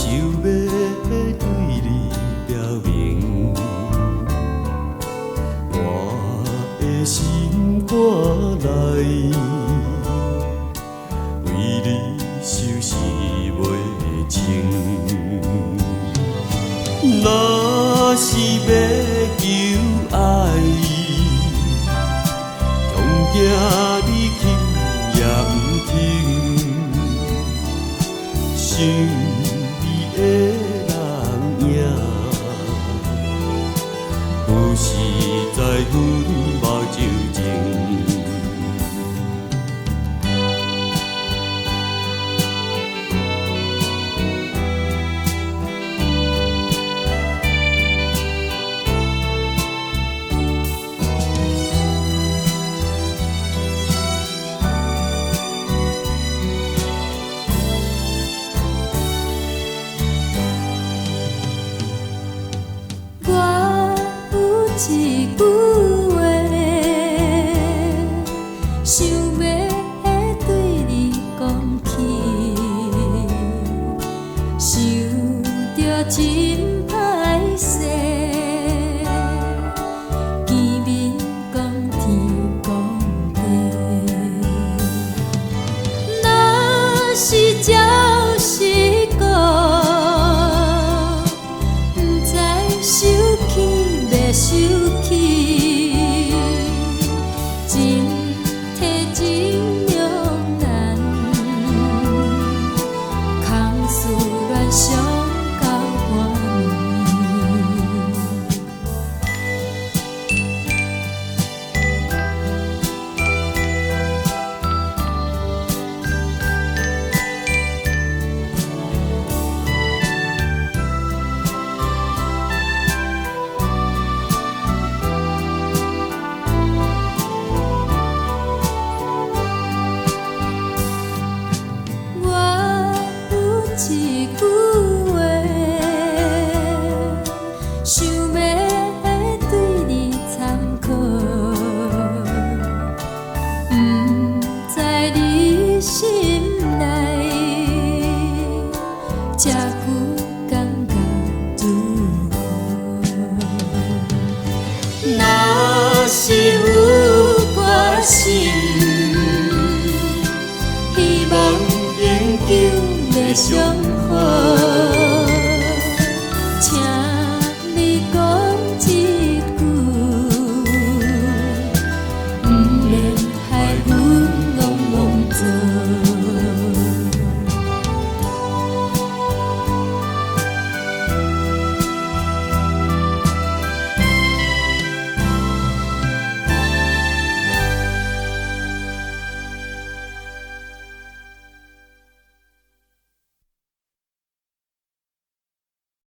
要对你表明，我的心肝内，为你收拾袂清。若是要求爱，强行你轻也不听，想你的人影，有时在阮目睭前。一句话，想要对你讲起，想着真歹势，见面讲天讲地，若是照实讲，不知收起。收起，真体真两难，空思乱想到半暝。一句话，想要对你参考，不知你心内这句感觉如何？若是有决心，希望永久的相好。